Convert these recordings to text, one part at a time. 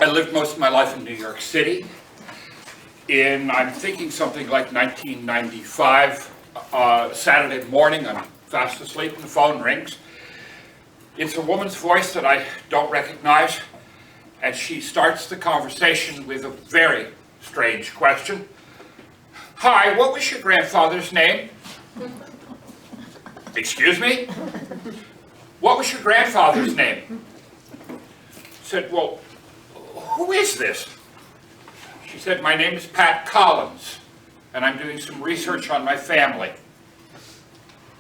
I lived most of my life in New York City. I'm thinking something like 1995, Saturday morning, I'm fast asleep and the phone rings. It's a woman's voice that I don't recognize, and she starts the conversation with a very strange question. Hi, what was your grandfather's name? Excuse me? What was your grandfather's name? I said, well, who is this? She said, my name is Pat Collins, and I'm doing some research on my family.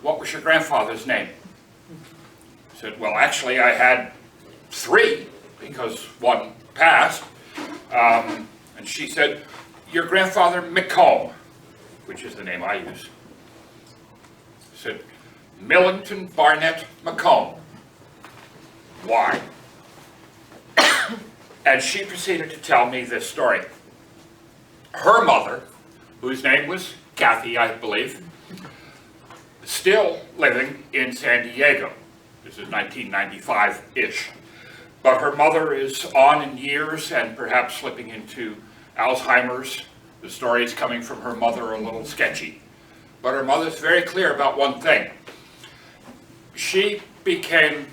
What was your grandfather's name? I said, well, actually, I had 3, because one passed. And she said, your grandfather McComb, which is the name I use. I said, Millington Barnett McComb. Why? And she proceeded to tell me this story. Her mother, whose name was Kathy, I believe, still living in San Diego. This is 1995-ish. But her mother is on in years and perhaps slipping into Alzheimer's. The stories coming from her mother are a little sketchy. But her mother's very clear about one thing. She became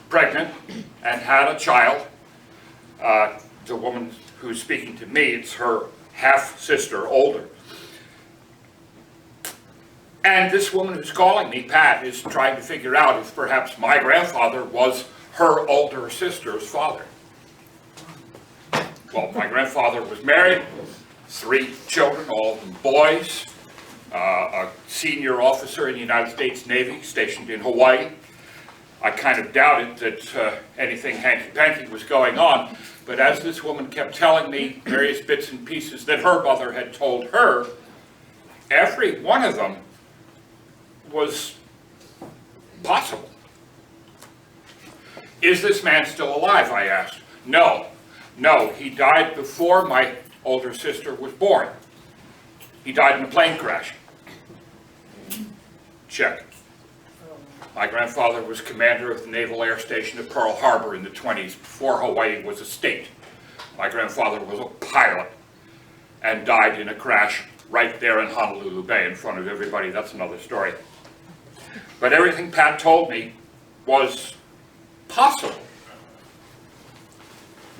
pregnant and had a child. The woman who's speaking to me, it's her half-sister, older. And this woman who's calling me, Pat, is trying to figure out if perhaps my grandfather was her older sister's father. Well, my grandfather was married, 3 children, all of them boys, a senior officer in the United States Navy stationed in Hawaii. I kind of doubted that anything hanky-panky was going on, but as this woman kept telling me various bits and pieces that her mother had told her, every one of them was possible. Is this man still alive, I asked. No, he died before my older sister was born. He died in a plane crash. Check. My grandfather was commander of the Naval Air Station at Pearl Harbor in the 20s, before Hawaii was a state. My grandfather was a pilot and died in a crash right there in Honolulu Bay in front of everybody. That's another story. But everything Pat told me was possible.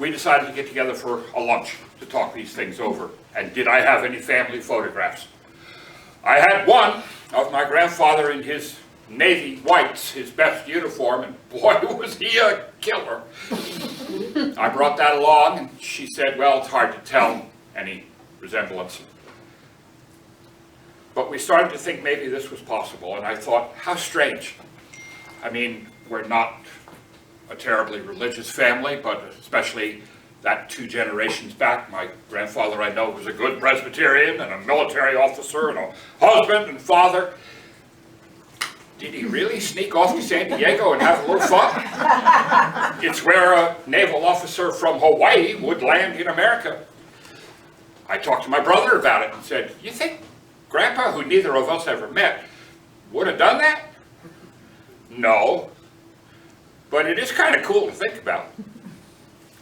We decided to get together for a lunch to talk these things over. And did I have any family photographs? I had one of my grandfather in his Navy whites, his best uniform, and boy, was he a killer. I brought that along, and she said, well, it's hard to tell any resemblance. But we started to think maybe this was possible, and I thought, how strange. I mean, we're not a terribly religious family, but especially that 2 generations back, my grandfather, I know, was a good Presbyterian and a military officer and a husband and father. Did he really sneak off to San Diego and have a little fun? It's where a naval officer from Hawaii would land in America. I talked to my brother about it and said, you think Grandpa, who neither of us ever met, would have done that? No. But it is kind of cool to think about.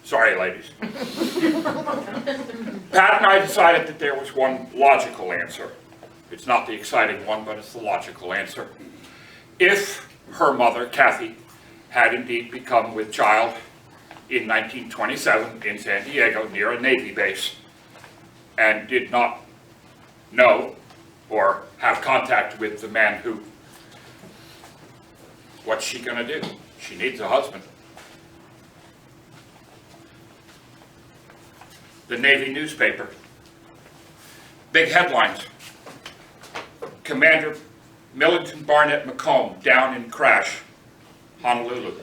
Sorry, ladies. Pat and I decided that there was one logical answer. It's not the exciting one, but it's the logical answer. If her mother, Kathy, had indeed become with child in 1927 in San Diego near a Navy base and did not know or have contact with the man who, what's she going to do? She needs a husband. The Navy newspaper. Big headlines. Commander Millington Barnett McComb down in crash, Honolulu.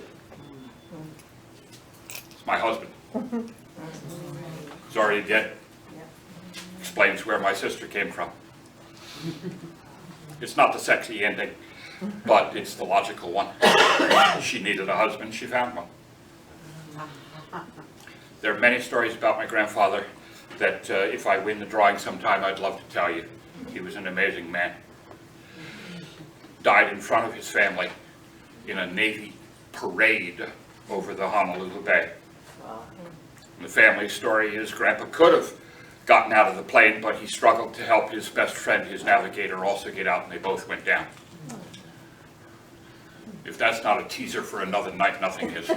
It's my husband. He's already dead. Explains where my sister came from. It's not the sexy ending, but it's the logical one. She needed a husband, she found one. There are many stories about my grandfather that if I win the drawing sometime, I'd love to tell you. He was an amazing man. Died in front of his family in a Navy parade over the Honolulu Bay. And the family story is Grandpa could have gotten out of the plane, but he struggled to help his best friend, his navigator, also get out, and they both went down. If that's not a teaser for another night, nothing is.